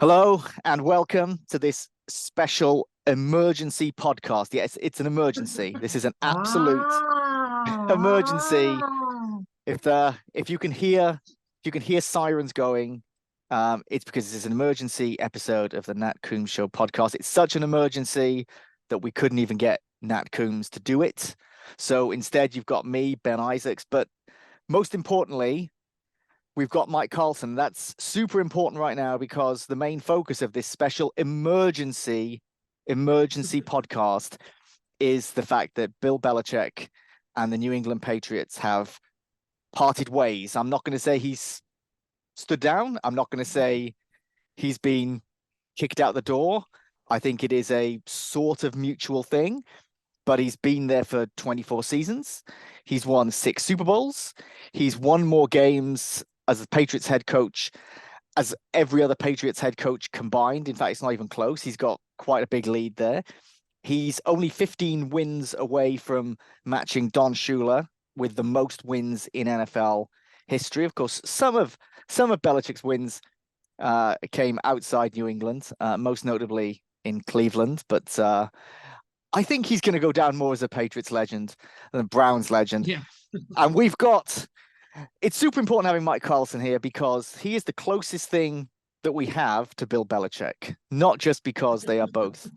Hello and welcome to this special emergency podcast. Yes, it's an emergency. This is an absolute emergency. Ah, If you can hear sirens going, it's because this is an emergency episode of the Nat Coombs Show podcast. It's such an emergency that we couldn't even get Nat Coombs to do it. So instead, you've got me, Ben Isaacs, but most importantly, we've got Mike Carlson. That's super important right now because the main focus of this special emergency podcast is the fact that Bill Belichick and the New England Patriots have parted ways. I'm not going to say he's stood down. I'm not going to say he's been kicked out the door. I think it is a sort of mutual thing, but he's been there for 24 seasons. He's won 6 Super Bowls. He's won more games as a Patriots head coach as every other Patriots head coach combined. In fact, it's not even close. He's got quite a big lead there. He's only 15 wins away from matching Don Shula with the most wins in NFL history. Of course, some of Belichick's wins came outside New England, most notably in Cleveland. But I think he's going to go down more as a Patriots legend than a Browns legend. yeah. And it's super important having Mike Carlson here because he is the closest thing that we have to Bill Belichick, not just because they are both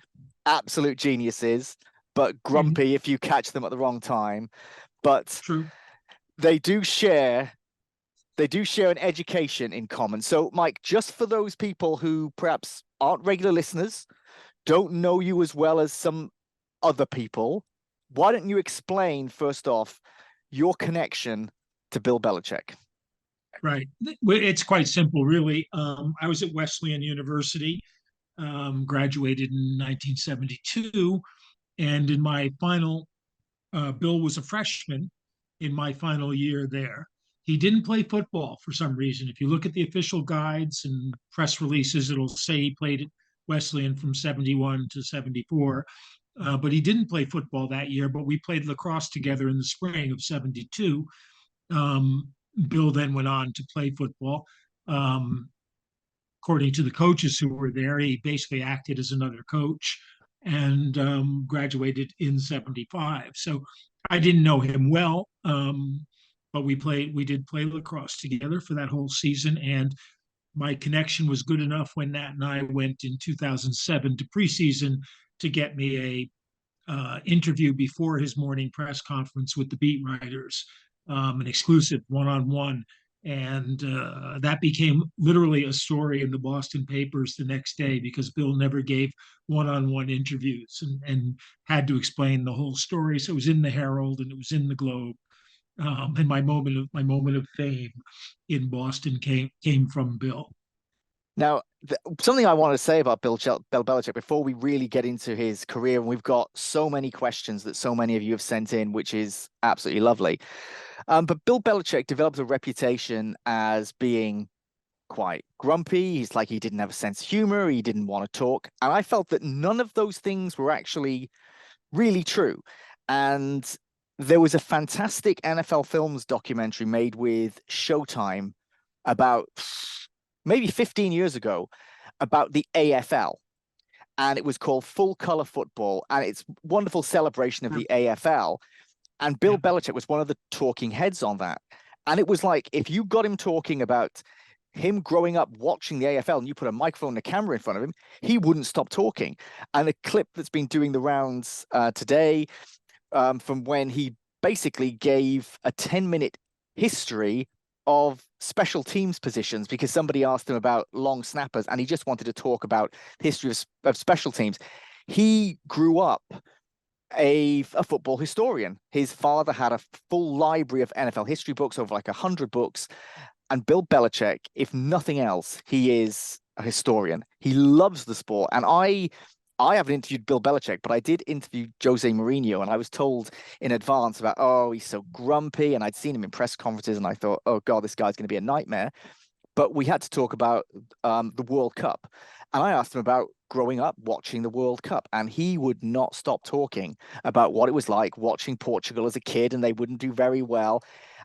absolute geniuses, but grumpy if you catch them at the wrong time. But True. they do share an education in common. So, Mike, just for those people who perhaps aren't regular listeners, don't know you as well as some other people, why don't you explain first off your connection to Bill Belichick? Right. It's quite simple, really. I was at Wesleyan University, graduated in 1972, and in my final, Bill was a freshman in my final year there. He didn't play football for some reason. If you look at the official guides and press releases, it'll say he played at Wesleyan from 71 to 74. But he didn't play football that year, but we played lacrosse together in the spring of 72. Um, Bill then went on to play football. Um, According to the coaches who were there, he basically acted as another coach and graduated in 75. So I didn't know him well, but we did play lacrosse together for that whole season. And my connection was good enough when Nat and I went in 2007 to preseason to get me a interview before his morning press conference with the beat writers, an exclusive one-on-one. And that became literally a story in the Boston papers the next day because Bill never gave one-on-one interviews and had to explain the whole story. So it was in the Herald and it was in the Globe. And my moment of fame in Boston came from Bill. Now, something I want to say about Bill Belichick before we really get into his career, and we've got so many questions that so many of you have sent in, which is absolutely lovely. But Bill Belichick developed a reputation as being quite grumpy. He's like he didn't have a sense of humor. He didn't want to talk. And I felt that none of those things were actually really true. And there was a fantastic NFL Films documentary made with Showtime about maybe 15 years ago about the AFL. And it was called Full Color Football. And it's a wonderful celebration of the AFL. And Bill Belichick was one of the talking heads on that. And it was like, if you got him talking about him growing up watching the AFL and you put a microphone and a camera in front of him, he wouldn't stop talking. And a clip that's been doing the rounds today from when he basically gave a 10-minute history of special teams positions because somebody asked him about long snappers and he just wanted to talk about the history of special teams. He grew up a football historian. His father had a full library of NFL history books, over like 100 books. And Bill Belichick, if nothing else, he is a historian. He loves the sport. And I haven't interviewed Bill Belichick, but I did interview Jose Mourinho, and I was told in advance about, oh, he's so grumpy. And I'd seen him in press conferences, and I thought, oh, God, this guy's going to be a nightmare. But we had to talk about the World Cup. And I asked him about growing up watching the World Cup, and he would not stop talking about what it was like watching Portugal as a kid, and they wouldn't do very well.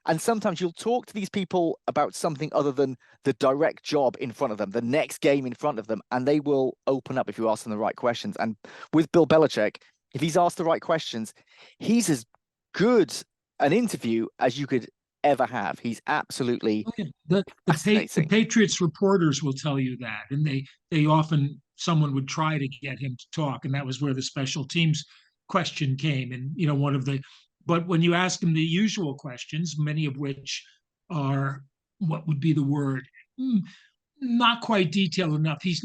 And sometimes you'll talk to these people about something other than the direct job in front of them, the next game in front of them, and they will open up if you ask them the right questions. And with Bill Belichick, if he's asked the right questions, he's as good an interview as you could ever have. He's absolutely the fascinating. Patriots reporters will tell you that, and they often someone would try to get him to talk, and that was where the special teams question came. And one of the but when you ask him the usual questions, many of which are what would be the word, not quite detailed enough. He's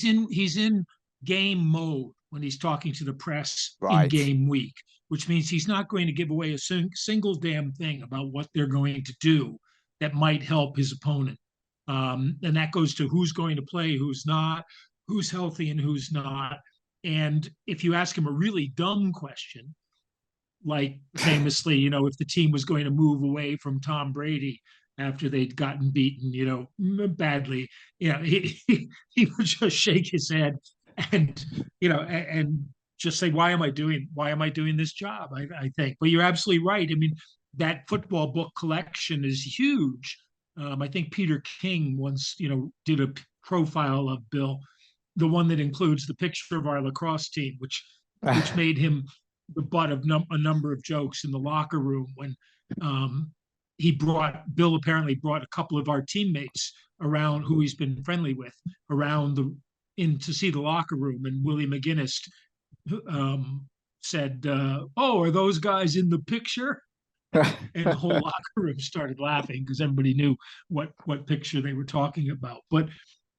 in game mode when he's talking to the press in Right. game week, which means he's not going to give away a single damn thing about what they're going to do that might help his opponent. And that goes to who's going to play, who's not, who's healthy and who's not. And if you ask him a really dumb question, like famously, if the team was going to move away from Tom Brady after they'd gotten beaten, badly, he would just shake his head and, and just say, why am I doing this job? I think, but you're absolutely right. I mean, that football book collection is huge. I think Peter King once, did a profile of Bill, the one that includes the picture of our lacrosse team, which made him the butt of a number of jokes in the locker room when Bill apparently brought a couple of our teammates around who he's been friendly with around in to see the locker room, and Willie McGinnis said, "Oh, are those guys in the picture?" And the whole locker room started laughing because everybody knew what picture they were talking about. But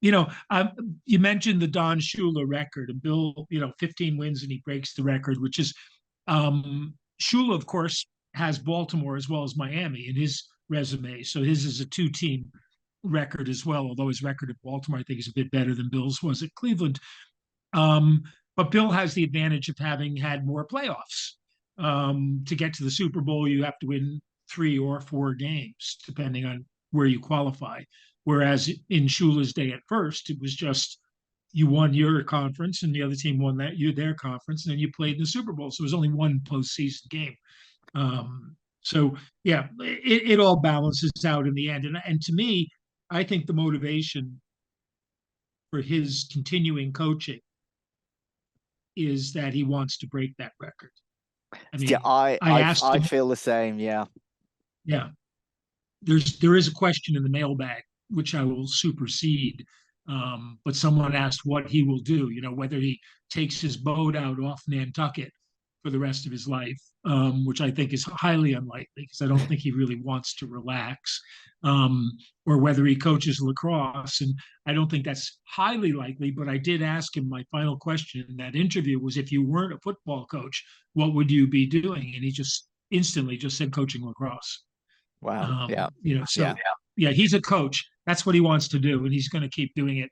you mentioned the Don Shula record, and Bill, 15 wins and he breaks the record, which is Shula, of course, has Baltimore as well as Miami in his resume. So his is a two-team record as well, although his record at Baltimore, I think, is a bit better than Bill's was at Cleveland. But Bill has the advantage of having had more playoffs. To get to the Super Bowl, you have to win 3 or 4 games, depending on where you qualify. Whereas in Shula's day at first, it was just you won your conference and the other team won their conference, and then you played in the Super Bowl. So it was only one postseason game. So yeah, it all balances out in the end. And to me, I think the motivation for his continuing coaching is that he wants to break that record. I mean, Yeah, I asked I him, feel the same. Yeah. yeah, there is a question in the mailbag which I will supersede. But someone asked what he will do, whether he takes his boat out off Nantucket for the rest of his life, which I think is highly unlikely because I don't think he really wants to relax, or whether he coaches lacrosse. And I don't think that's highly likely, but I did ask him my final question in that interview was, if you weren't a football coach, what would you be doing? And he just instantly just said coaching lacrosse. Wow. Yeah. So Yeah. yeah, he's a coach. That's what he wants to do, and he's going to keep doing it.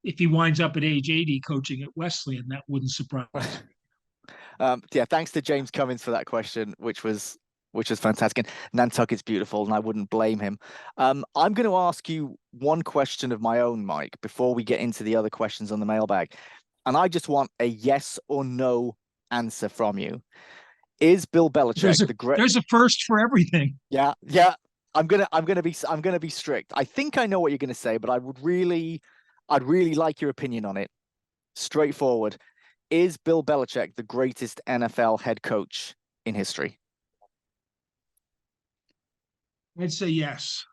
If he winds up at age 80 coaching at Wesleyan, that wouldn't surprise me. Yeah, thanks to James Cummins for that question, which was fantastic. And Nantucket's beautiful, and I wouldn't blame him. I'm going to ask you one question of my own, Mike, before we get into the other questions on the mailbag. And I just want a yes or no answer from you. Is Bill Belichick the great? There's a first for everything. Yeah, yeah. I'm gonna be strict. I think I know what you're gonna say, but I'd really like your opinion on it. Straightforward. Is Bill Belichick the greatest NFL head coach in history? I'd say yes.